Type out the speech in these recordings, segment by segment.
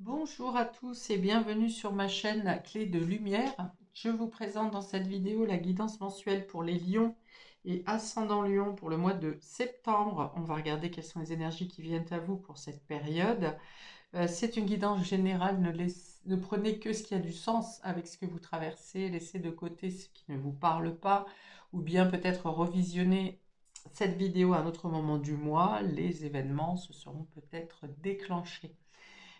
Bonjour à tous et bienvenue sur ma chaîne La Clé de Lumière. Je vous présente dans cette vidéo la guidance mensuelle pour les lions et ascendant lion pour le mois de septembre. On va regarder quelles sont les énergies qui viennent à vous pour cette période. C'est une guidance générale, ne prenez que ce qui a du sens avec ce que vous traversez, laissez de côté ce qui ne vous parle pas ou bien peut-être revisionner cette vidéo à un autre moment du mois. Les événements se seront peut-être déclenchés.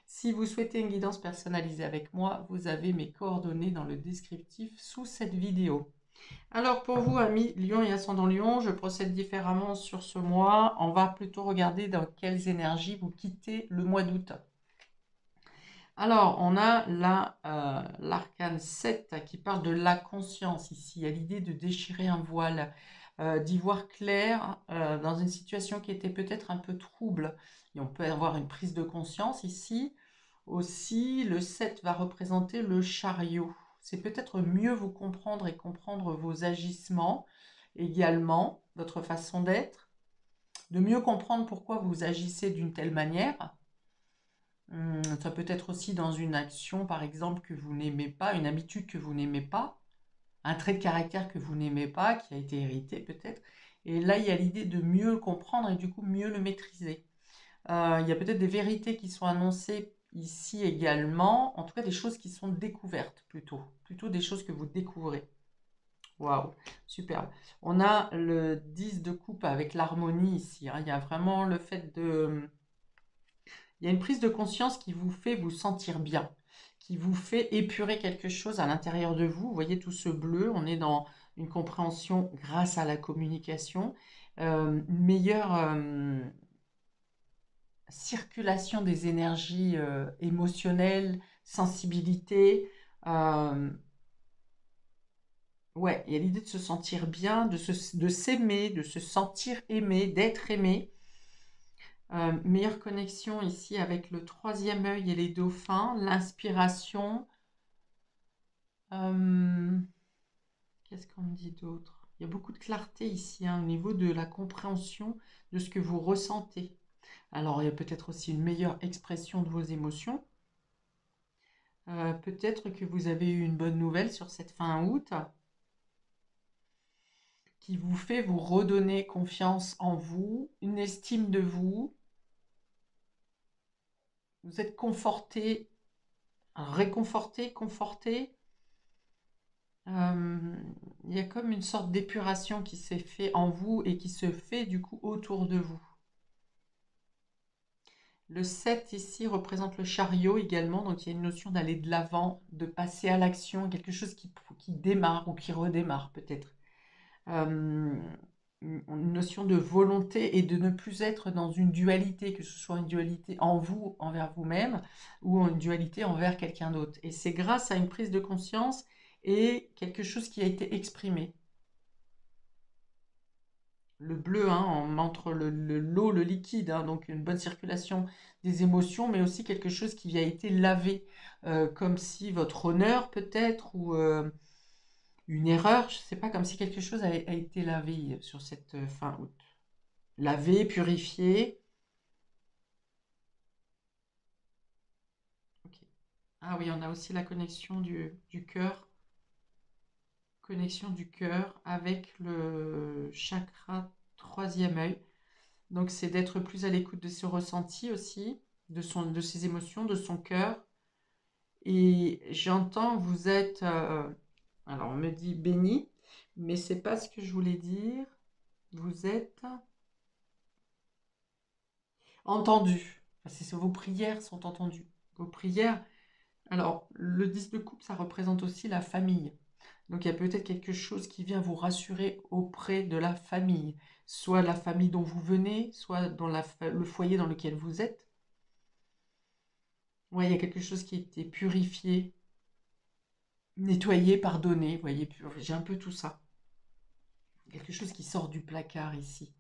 Si vous souhaitez une guidance personnalisée avec moi, vous avez mes coordonnées dans le descriptif sous cette vidéo. Alors pour vous, amis Lion et ascendant Lion, je procède différemment sur ce mois. On va plutôt regarder dans quelles énergies vous quittez le mois d'août. Alors, on a l'arcane 7 qui parle de la conscience ici. Il y a l'idée de déchirer un voile, d'y voir clair dans une situation qui était peut-être un peu trouble. Et on peut avoir une prise de conscience ici. Aussi, le 7 va représenter le chariot. C'est peut-être mieux vous comprendre et comprendre vos agissements, également votre façon d'être, de mieux comprendre pourquoi vous agissez d'une telle manière. Ça peut être aussi dans une action, par exemple, que vous n'aimez pas, une habitude que vous n'aimez pas, un trait de caractère que vous n'aimez pas, qui a été hérité peut-être. Et là, il y a l'idée de mieux le comprendre et du coup mieux le maîtriser. Il y a peut-être des vérités qui sont annoncées ici également, en tout cas des choses qui sont découvertes plutôt des choses que vous découvrez. Waouh, superbe. On a le 10 de coupe avec l'harmonie ici, hein. Il y a vraiment le fait de... Il y a une prise de conscience qui vous fait vous sentir bien, qui vous fait épurer quelque chose à l'intérieur de vous. Vous voyez tout ce bleu, on est dans une compréhension grâce à la communication, une meilleure circulation des énergies émotionnelles, sensibilité. euh, ouais, il y a l'idée de se sentir bien, de s'aimer, de se sentir aimé, d'être aimé. Meilleure connexion ici avec le troisième œil et les dauphins, l'inspiration. Euh, Qu'est-ce qu'on me dit d'autre? Il y a beaucoup de clarté ici, hein, au niveau de la compréhension de ce que vous ressentez. Alors, il y a peut-être aussi une meilleure expression de vos émotions. Peut-être que vous avez eu une bonne nouvelle sur cette fin août qui vous fait vous redonner confiance en vous, une estime de vous. Vous êtes conforté, réconforté, conforté. Euh, il y a comme une sorte d'épuration qui s'est fait en vous et qui se fait du coup autour de vous. Le 7 ici représente le chariot également, donc il y a une notion d'aller de l'avant, de passer à l'action, quelque chose qui démarre ou qui redémarre peut-être. Euh, une notion de volonté et de ne plus être dans une dualité, que ce soit une dualité en vous, envers vous-même, ou une dualité envers quelqu'un d'autre. Et c'est grâce à une prise de conscience et quelque chose qui a été exprimé. Le bleu, hein, entre l'eau, le liquide, hein, donc une bonne circulation des émotions, mais aussi quelque chose qui a été lavé, comme si votre honneur peut-être, ou une erreur, je ne sais pas, comme si quelque chose a été lavé sur cette fin août. Lavé, purifié. Ok. Ah oui, on a aussi la connexion du cœur, connexion du cœur avec le chakra troisième œil. Donc c'est d'être plus à l'écoute de ses ressentis aussi, de ses émotions, de son cœur. Et j'entends, vous êtes, alors on me dit béni, mais c'est pas ce que je voulais dire. Vous êtes entendu. Vos prières sont entendues. Vos prières. Alors le 10 de coupe, ça représente aussi la famille. Donc il y a peut-être quelque chose qui vient vous rassurer auprès de la famille, soit la famille dont vous venez, soit dans le foyer dans lequel vous êtes. Ouais, il y a quelque chose qui a été purifié, nettoyé, pardonné. Vous voyez, j'ai un peu tout ça. Quelque chose qui sort du placard ici.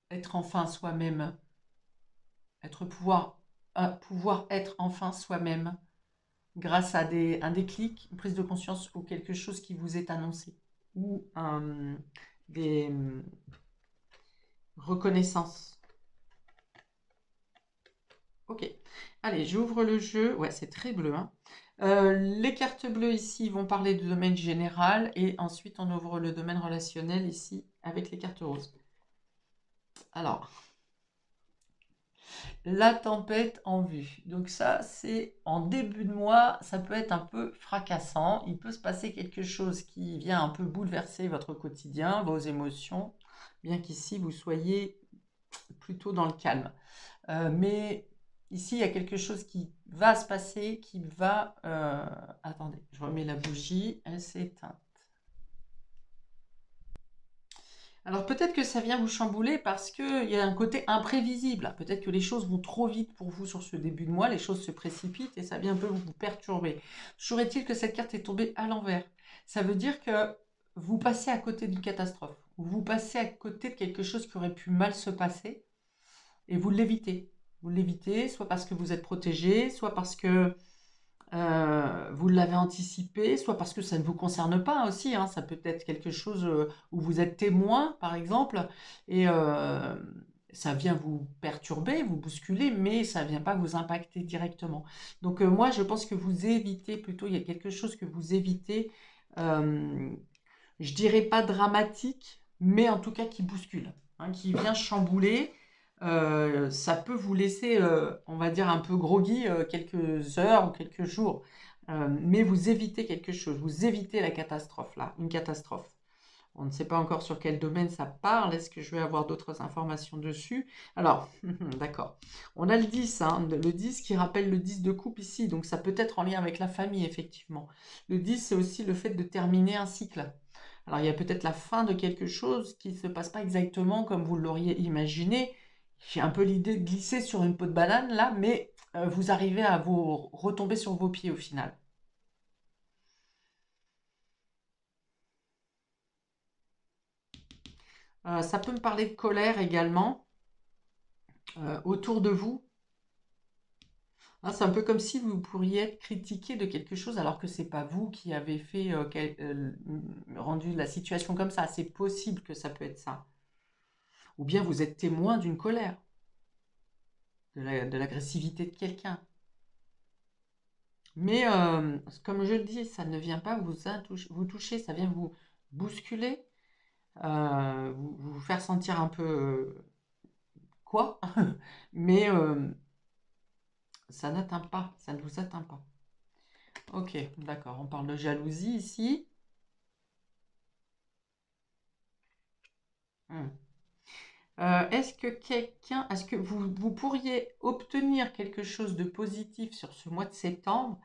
Être enfin soi-même. Pouvoir être enfin soi-même grâce à un déclic, une prise de conscience ou quelque chose qui vous est annoncé. Ou des reconnaissances. Ok. Allez, j'ouvre le jeu. Ouais, c'est très bleu, hein. Les cartes bleues ici vont parler du domaine général et ensuite on ouvre le domaine relationnel ici avec les cartes roses. Alors, la tempête en vue. Donc ça, c'est en début de mois, ça peut être un peu fracassant. Il peut se passer quelque chose qui vient un peu bouleverser votre quotidien, vos émotions, bien qu'ici vous soyez plutôt dans le calme. Mais ici, il y a quelque chose qui va se passer, qui va... attendez, je remets la bougie, elle s'est éteinte. Alors peut-être que ça vient vous chambouler parce qu'il y a un côté imprévisible. Peut-être que les choses vont trop vite pour vous sur ce début de mois, les choses se précipitent et ça vient un peu vous perturber. Toujours est-il que cette carte est tombée à l'envers. Ça veut dire que vous passez à côté d'une catastrophe. Vous passez à côté de quelque chose qui aurait pu mal se passer et vous l'évitez. Vous l'évitez, soit parce que vous êtes protégé, soit parce que vous l'avez anticipé, soit parce que ça ne vous concerne pas aussi, hein. Ça peut être quelque chose où vous êtes témoin, par exemple, et ça vient vous perturber, vous bousculer, mais ça ne vient pas vous impacter directement. Donc moi, je pense que vous évitez plutôt, il y a quelque chose que vous évitez, euh, je dirais pas dramatique, mais en tout cas qui bouscule, hein, qui vient chambouler. Ça peut vous laisser, on va dire, un peu groggy quelques heures ou quelques jours. Mais vous évitez quelque chose, vous évitez la catastrophe, là, une catastrophe. On ne sait pas encore sur quel domaine ça parle. Est-ce que je vais avoir d'autres informations dessus? Alors, d'accord. On a le 10, hein, le 10 qui rappelle le 10 de coupe ici. Donc, ça peut être en lien avec la famille, effectivement. Le 10, c'est aussi le fait de terminer un cycle. Alors, il y a peut-être la fin de quelque chose qui ne se passe pas exactement comme vous l'auriez imaginé. J'ai un peu l'idée de glisser sur une peau de banane, là, mais vous arrivez à vous retomber sur vos pieds au final. Ça peut me parler de colère également. Autour de vous. Hein, c'est un peu comme si vous pourriez être critiqué de quelque chose alors que c'est pas vous qui avez fait rendu la situation comme ça. C'est possible que ça peut être ça. Ou bien vous êtes témoin d'une colère, de l'agressivité de quelqu'un. Mais comme je le dis, ça ne vient pas vous toucher, ça vient vous bousculer, vous faire sentir un peu quoi, mais ça n'atteint pas, ça ne vous atteint pas. Ok, d'accord, on parle de jalousie ici. Hmm. Est-ce que vous pourriez obtenir quelque chose de positif sur ce mois de septembre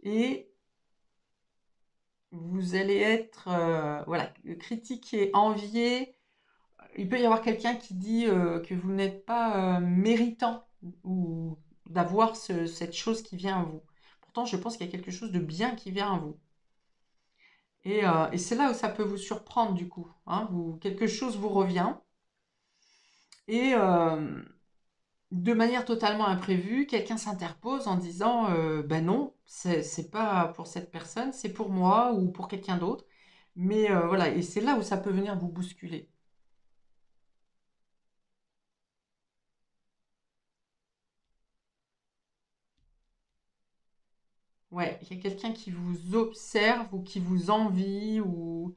et vous allez être voilà, critiqué, envié. Il peut y avoir quelqu'un qui dit que vous n'êtes pas méritant ou d'avoir cette chose qui vient à vous. Pourtant, je pense qu'il y a quelque chose de bien qui vient à vous. Et c'est là où ça peut vous surprendre du coup, hein. Quelque chose vous revient et de manière totalement imprévue, quelqu'un s'interpose en disant ben non, c'est pas pour cette personne, c'est pour moi ou pour quelqu'un d'autre. Mais voilà, et c'est là où ça peut venir vous bousculer. Ouais, il y a quelqu'un qui vous observe ou qui vous envie ou...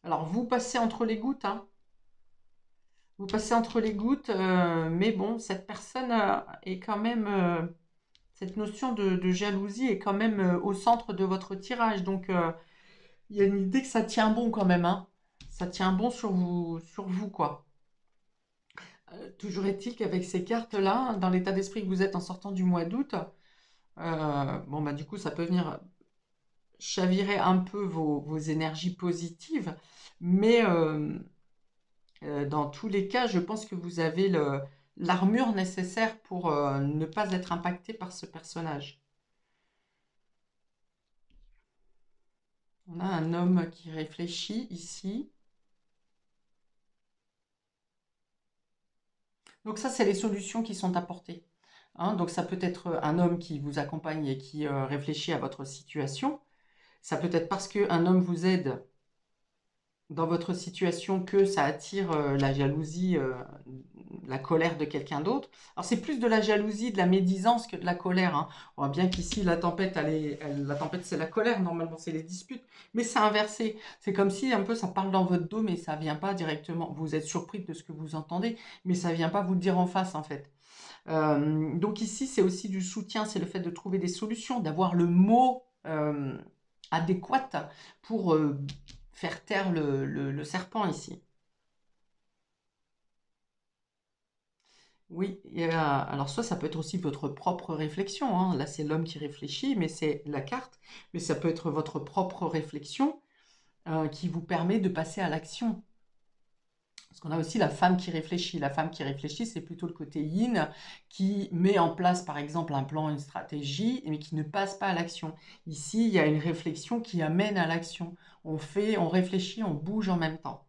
Alors, vous passez entre les gouttes, hein. Vous passez entre les gouttes, mais bon, cette personne est quand même... cette notion de jalousie est quand même au centre de votre tirage. Donc, il y a une idée que ça tient bon quand même, hein. Ça tient bon sur vous, quoi. Toujours est-il qu'avec ces cartes-là, dans l'état d'esprit que vous êtes en sortant du mois d'août, bon, bah, du coup, ça peut venir chavirer un peu vos énergies positives, mais dans tous les cas, je pense que vous avez l'armure nécessaire pour ne pas être impacté par ce personnage. On a un homme qui réfléchit ici. Donc ça, c'est les solutions qui sont apportées, hein. Donc ça peut être un homme qui vous accompagne et qui réfléchit à votre situation. Ça peut être parce qu'un homme vous aide dans votre situation que ça attire la jalousie, la colère de quelqu'un d'autre. Alors c'est plus de la jalousie, de la médisance que de la colère, hein. On voit bien qu'ici la tempête, la tempête c'est la colère, normalement c'est les disputes, mais c'est inversé. C'est comme si un peu ça parle dans votre dos, mais ça vient pas directement. Vous êtes surpris de ce que vous entendez, mais ça vient pas vous le dire en face en fait. Donc ici c'est aussi du soutien, c'est le fait de trouver des solutions, d'avoir le mot adéquat pour faire taire le serpent ici. Oui, alors ça peut être aussi votre propre réflexion, hein. Là, c'est l'homme qui réfléchit, mais c'est la carte. Mais ça peut être votre propre réflexion qui vous permet de passer à l'action. Parce qu'on a aussi la femme qui réfléchit. La femme qui réfléchit, c'est plutôt le côté yin qui met en place, par exemple, un plan, une stratégie, mais qui ne passe pas à l'action. Ici, il y a une réflexion qui amène à l'action. On fait, on réfléchit, on bouge en même temps.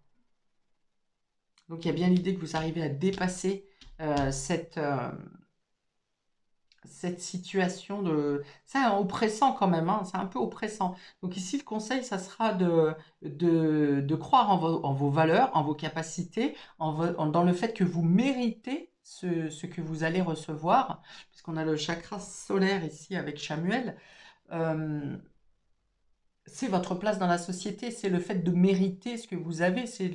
Donc, il y a bien l'idée que vous arrivez à dépasser cette situation de... C'est oppressant quand même, hein, c'est un peu oppressant. Donc ici, le conseil, ça sera de croire en vos valeurs, en vos capacités, dans le fait que vous méritez ce que vous allez recevoir, puisqu'on a le chakra solaire ici avec Chamuel. Euh, c'est votre place dans la société, c'est le fait de mériter ce que vous avez, c'est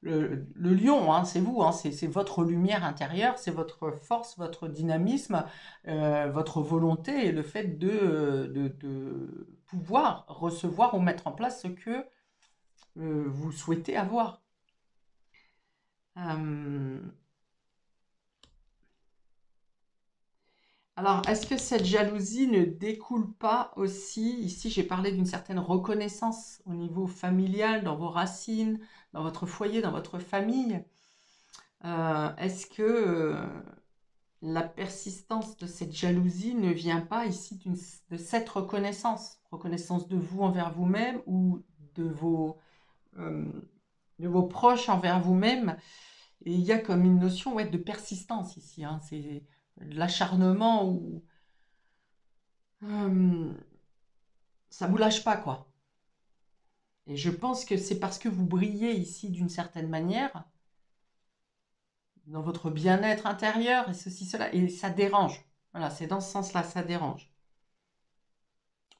le lion, hein, c'est vous, hein, c'est votre lumière intérieure, c'est votre force, votre dynamisme, votre volonté et le fait de pouvoir recevoir ou mettre en place ce que vous souhaitez avoir. Euh, Alors, est-ce que cette jalousie ne découle pas aussi, ici j'ai parlé d'une certaine reconnaissance au niveau familial, dans vos racines, dans votre foyer, dans votre famille. Est-ce que la persistance de cette jalousie ne vient pas ici de cette reconnaissance, reconnaissance de vous envers vous-même ou de euh, de vos proches envers vous-même? Et il y a comme une notion, ouais, de persistance ici, hein, c'est de l'acharnement ou ça vous lâche pas, quoi. Et je pense que c'est parce que vous brillez ici d'une certaine manière, dans votre bien-être intérieur, et ceci, cela, et ça dérange. Voilà, c'est dans ce sens-là, ça dérange.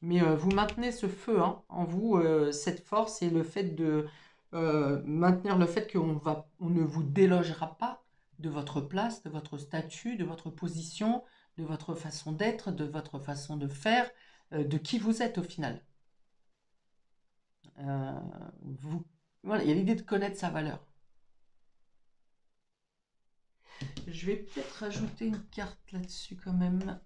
Mais vous maintenez ce feu, hein, en vous, cette force et le fait de maintenir le fait on ne vous délogera pas de votre place, de votre statut, de votre position, de votre façon d'être, de votre façon de faire, de qui vous êtes au final. Euh, voilà, il y a l'idée de connaître sa valeur. Je vais peut-être rajouter une carte là-dessus quand même.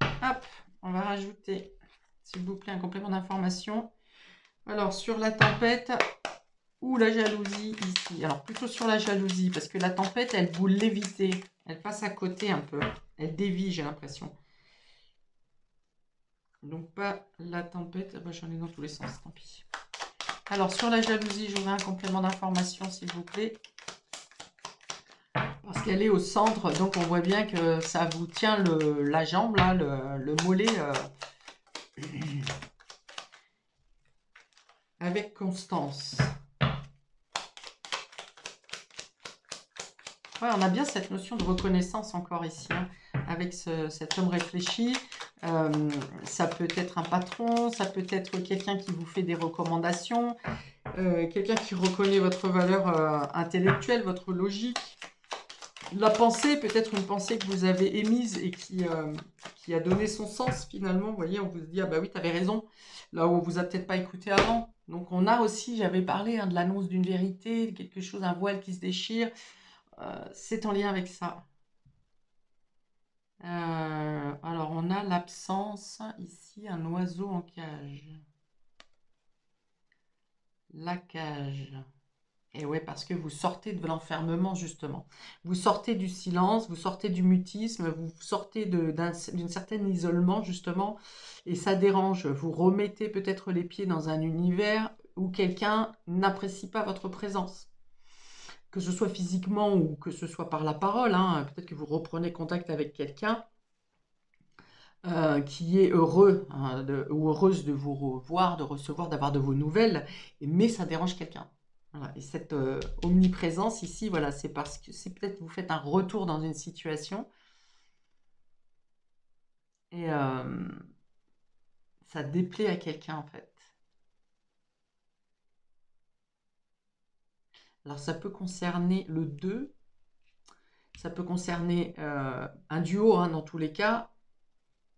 Hop, on va rajouter, s'il vous plaît, un complément d'information. Alors, sur la tempête ou la jalousie ici. Alors, plutôt sur la jalousie, parce que la tempête, elle vous l'évitez. Elle passe à côté un peu. Elle dévie, j'ai l'impression. Donc, pas la tempête. Ah bah, j'en ai dans tous les sens, tant pis. Alors, sur la jalousie, j'aurai un complément d'information, s'il vous plaît. Parce qu'elle est au centre, donc on voit bien que ça vous tient la jambe, là, le mollet, avec constance. Ouais, on a bien cette notion de reconnaissance encore ici, hein, avec cet homme réfléchi. Ça peut être un patron, ça peut être quelqu'un qui vous fait des recommandations, quelqu'un qui reconnaît votre valeur intellectuelle, votre logique. La pensée, peut-être une pensée que vous avez émise et qui a donné son sens finalement. Vous voyez, on vous dit, ah bah oui, tu avais raison, là où on vous a peut-être pas écouté avant. Donc on a aussi, j'avais parlé hein, de l'annonce d'une vérité, quelque chose, un voile qui se déchire. C'est en lien avec ça. Alors on a l'absence, ici, un oiseau en cage. La cage. Et ouais, parce que vous sortez de l'enfermement, justement. Vous sortez du silence, vous sortez du mutisme, vous sortez d'une certaine isolement, justement, et ça dérange. Vous remettez peut-être les pieds dans un univers où quelqu'un n'apprécie pas votre présence. Que ce soit physiquement ou que ce soit par la parole, hein. Peut-être que vous reprenez contact avec quelqu'un qui est heureux hein, ou heureuse de vous revoir, de recevoir, d'avoir de vos nouvelles, mais ça dérange quelqu'un. Voilà. Et cette omniprésence ici, voilà, c'est parce que c'est peut-être vous faites un retour dans une situation et ça déplaît à quelqu'un en fait. Alors ça peut concerner le 2, ça peut concerner un duo hein, dans tous les cas,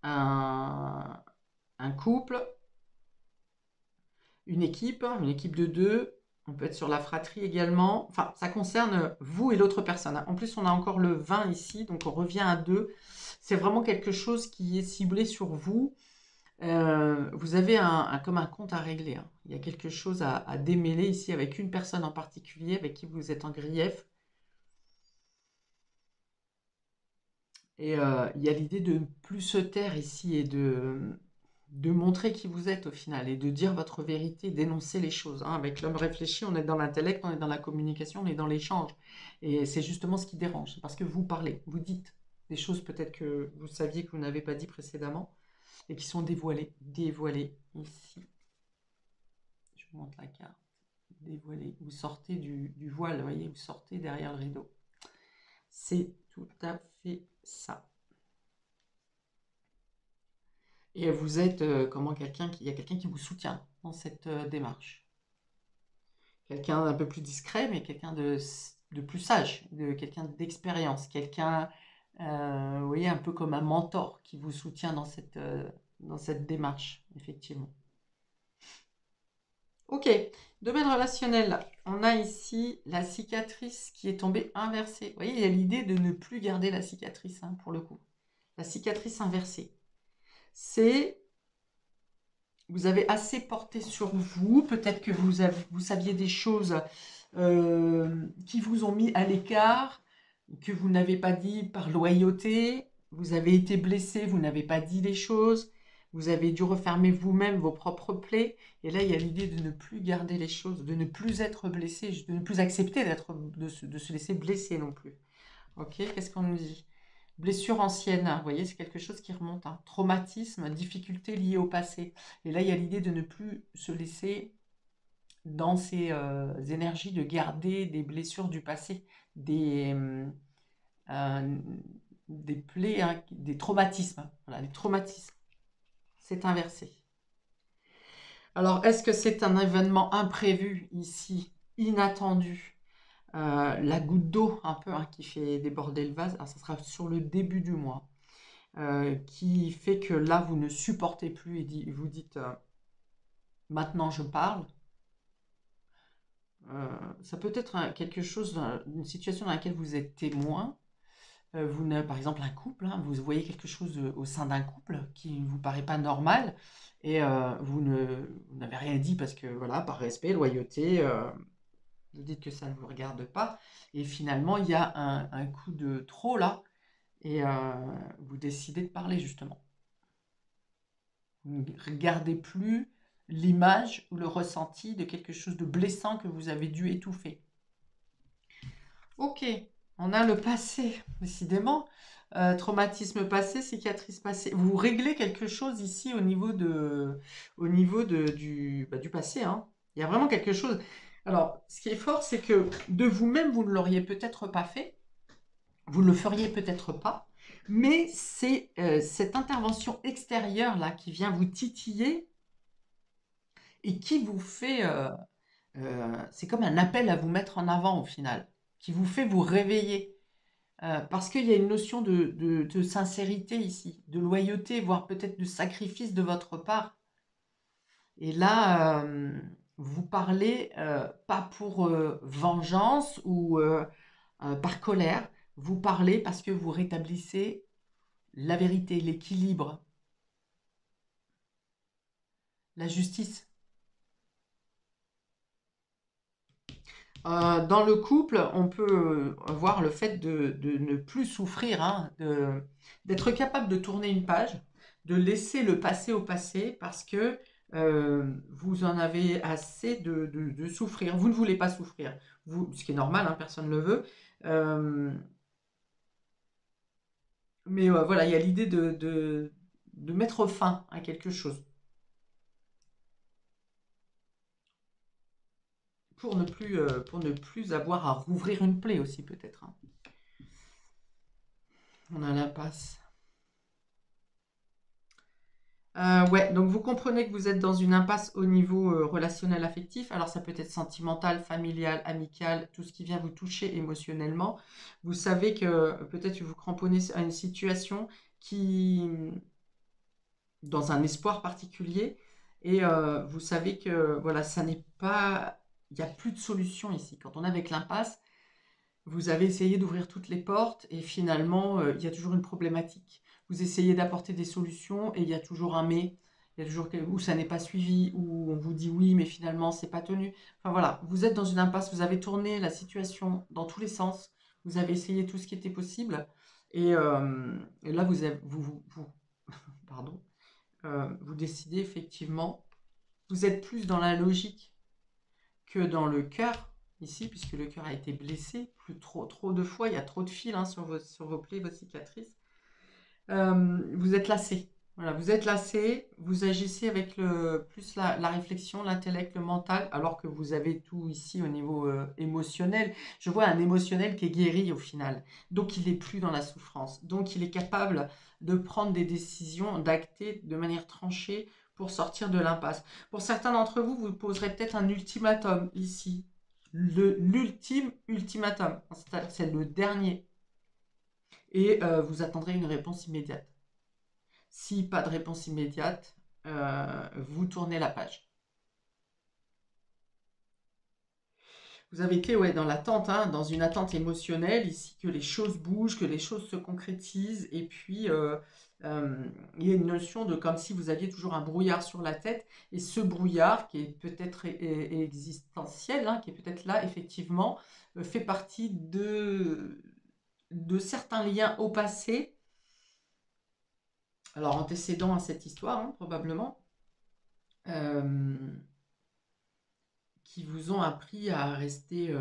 un, un couple, une équipe de deux. On peut être sur la fratrie également. Enfin, ça concerne vous et l'autre personne, hein. En plus, on a encore le 20 ici, donc on revient à 2. C'est vraiment quelque chose qui est ciblé sur vous. Vous avez comme un compte à régler, hein. Il y a quelque chose à démêler ici avec une personne en particulier avec qui vous êtes en grief. Et il y a l'idée de ne plus se taire ici et de montrer qui vous êtes au final et de dire votre vérité, d'énoncer les choses, hein. Avec l'homme réfléchi, on est dans l'intellect, on est dans la communication, on est dans l'échange. Et c'est justement ce qui dérange, parce que vous parlez, vous dites des choses peut-être que vous saviez que vous n'avez pas dit précédemment et qui sont dévoilées. Dévoilées ici. Je vous montre la carte. Dévoilées. Vous sortez du voile, vous voyez, vous sortez derrière le rideau. C'est tout à fait ça. Et vous êtes comment il y a quelqu'un qui vous soutient dans cette démarche. Quelqu'un d'un peu plus discret, mais quelqu'un de plus sage, quelqu'un d'expérience, quelqu'un, vous voyez, un peu comme un mentor qui vous soutient dans cette démarche, effectivement. Ok, domaine relationnel. On a ici la cicatrice qui est tombée inversée. Vous voyez, il y a l'idée de ne plus garder la cicatrice, hein, pour le coup. La cicatrice inversée. C'est vous avez assez porté sur vous, peut-être que vous saviez des choses qui vous ont mis à l'écart, que vous n'avez pas dit par loyauté, vous avez été blessé, vous n'avez pas dit les choses, vous avez dû refermer vous-même vos propres plaies, et là il y a l'idée de ne plus garder les choses, de ne plus être blessé, de ne plus accepter de se laisser blesser non plus. Ok, qu'est-ce qu'on nous dit? Blessure ancienne, hein, vous voyez, c'est quelque chose qui remonte, hein. Traumatisme, difficulté liée au passé. Et là, il y a l'idée de ne plus se laisser dans ces énergies de garder des blessures du passé, euh, des plaies, hein, des traumatismes. Voilà, les traumatismes. C'est inversé. Alors, est-ce que c'est un événement imprévu ici, inattendu? La goutte d'eau un peu hein, qui fait déborder le vase, alors ça sera sur le début du mois. Qui fait que là, vous ne supportez plus et vous dites maintenant je parle. Ça peut être quelque chose, une situation dans laquelle vous êtes témoin. Par exemple, un couple, hein, vous voyez quelque chose au sein d'un couple qui ne vous paraît pas normal et vous n'avez rien dit parce que, voilà, par respect, loyauté, vous dites que ça ne vous regarde pas. Et finalement, il y a un coup de trop là et vous décidez de parler justement. Vous ne regardez plus l'image ou le ressenti de quelque chose de blessant que vous avez dû étouffer. Ok, on a le passé, décidément. Traumatisme passé, cicatrice passée. Vous réglez quelque chose ici du passé, hein. Il y a vraiment quelque chose. Alors, ce qui est fort, c'est que de vous-même, vous ne l'auriez peut-être pas fait. Vous ne le feriez peut-être pas. Mais c'est cette intervention extérieure là qui vient vous titiller et qui vous fait, c'est comme un appel à vous mettre en avant au final, qui vous fait vous réveiller. Parce qu'il y a une notion de sincérité ici, de loyauté, voire peut-être de sacrifice de votre part. Et là, vous parlez pas pour vengeance ou par colère, vous parlez parce que vous rétablissez la vérité, l'équilibre, la justice. Dans le couple, on peut voir le fait de ne plus souffrir, hein, d'être capable de tourner une page, de laisser le passé au passé parce que vous en avez assez de souffrir. Vous ne voulez pas souffrir, ce qui est normal, hein, personne ne le veut. Euh, mais voilà, il y a l'idée de mettre fin à quelque chose. pour ne plus avoir à rouvrir une plaie aussi peut-être, hein. On a l'impasse. Ouais, donc vous comprenez que vous êtes dans une impasse au niveau relationnel affectif. Alors ça peut être sentimental, familial, amical, tout ce qui vient vous toucher émotionnellement. Vous savez que peut-être que vous cramponnez à une situation qui, dans un espoir particulier, et vous savez que voilà, ça n'est pas, il n'y a plus de solution ici. Quand on est avec l'impasse, vous avez essayé d'ouvrir toutes les portes et finalement, il y a toujours une problématique. Vous essayez d'apporter des solutions et il y a toujours un mais. Il y a toujours où ça n'est pas suivi, où on vous dit oui, mais finalement, c'est pas tenu. Enfin voilà, vous êtes dans une impasse, vous avez tourné la situation dans tous les sens, vous avez essayé tout ce qui était possible et là, pardon, vous décidez effectivement, vous êtes plus dans la logique que dans le cœur, ici, puisque le cœur a été blessé trop de fois, il y a trop de fils hein, sur vos plaies, vos cicatrices. Vous êtes lassé. Voilà, vous êtes lassé, vous agissez avec plus la réflexion, l'intellect, le mental, alors que vous avez tout ici au niveau émotionnel. Je vois un émotionnel qui est guéri au final. Donc il n'est plus dans la souffrance. Donc il est capable de prendre des décisions, d'acter de manière tranchée pour sortir de l'impasse. Pour certains d'entre vous, vous poserez peut-être un ultimatum ici. L'ultime ultimatum. C'est le dernier. Et vous attendrez une réponse immédiate. Si pas de réponse immédiate, vous tournez la page. Vous avez été dans l'attente, hein, dans une attente émotionnelle ici, que les choses bougent, que les choses se concrétisent. Et puis, il y a une notion de comme si vous aviez toujours un brouillard sur la tête. Et ce brouillard, qui est peut-être existentiel, hein, qui est peut-être là, effectivement, fait partie de certains liens au passé. Alors, antécédents à cette histoire, hein, probablement. Qui vous ont appris à rester,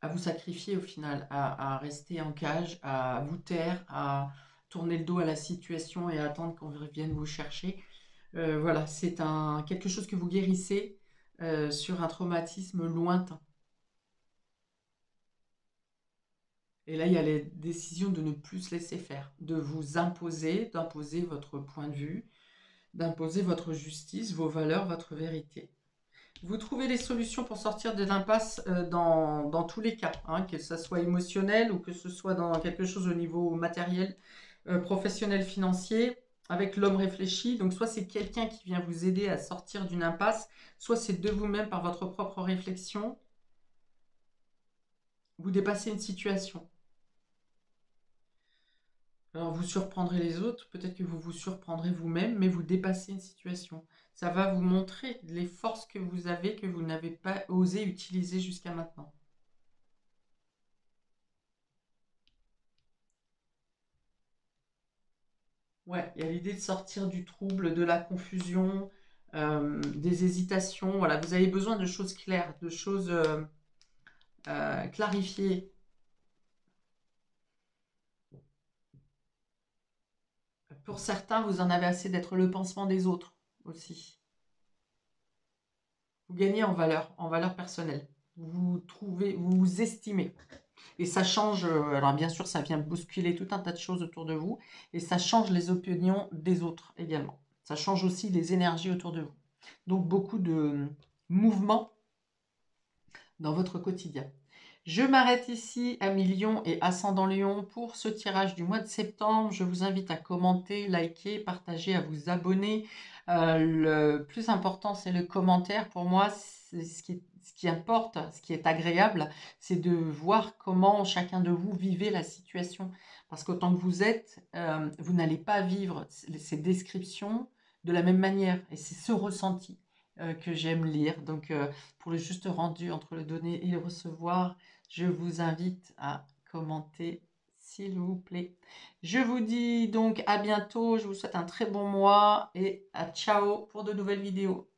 à vous sacrifier au final, à rester en cage, à vous taire, à tourner le dos à la situation et à attendre qu'on vienne vous chercher. Voilà, c'est quelque chose que vous guérissez sur un traumatisme lointain. Et là, il y a les décisions de ne plus se laisser faire, de vous imposer, d'imposer votre point de vue, d'imposer votre justice, vos valeurs, votre vérité. Vous trouvez les solutions pour sortir de l'impasse dans tous les cas, hein, que ce soit émotionnel ou que ce soit dans quelque chose au niveau matériel, professionnel, financier, avec l'homme réfléchi. Donc soit c'est quelqu'un qui vient vous aider à sortir d'une impasse, soit c'est de vous-même par votre propre réflexion, vous dépassez une situation. Alors vous surprendrez les autres, peut-être que vous vous surprendrez vous-même, mais vous dépassez une situation. Ça va vous montrer les forces que vous avez, que vous n'avez pas osé utiliser jusqu'à maintenant. Ouais, il y a l'idée de sortir du trouble, de la confusion, des hésitations. Voilà, vous avez besoin de choses claires, de choses clarifiées. Pour certains, vous en avez assez d'être le pansement des autres aussi. Vous gagnez en valeur personnelle. Vous vous estimez. Et ça change, alors bien sûr, ça vient bousculer tout un tas de choses autour de vous, et ça change les opinions des autres également. Ça change aussi les énergies autour de vous. Donc beaucoup de mouvements dans votre quotidien. Je m'arrête ici, amis Lion et ascendant Lion, pour ce tirage du mois de septembre. Je vous invite à commenter, liker, partager, à vous abonner. Le plus important, c'est le commentaire. Pour moi, c'est ce qui importe, ce qui est agréable, c'est de voir comment chacun de vous vivait la situation. Parce qu'autant que vous êtes, vous n'allez pas vivre ces descriptions de la même manière. Et c'est ce ressenti que j'aime lire. Donc, pour le juste rendu entre le donner et le recevoir, je vous invite à commenter, s'il vous plaît. Je vous dis donc à bientôt. Je vous souhaite un très bon mois et à ciao pour de nouvelles vidéos.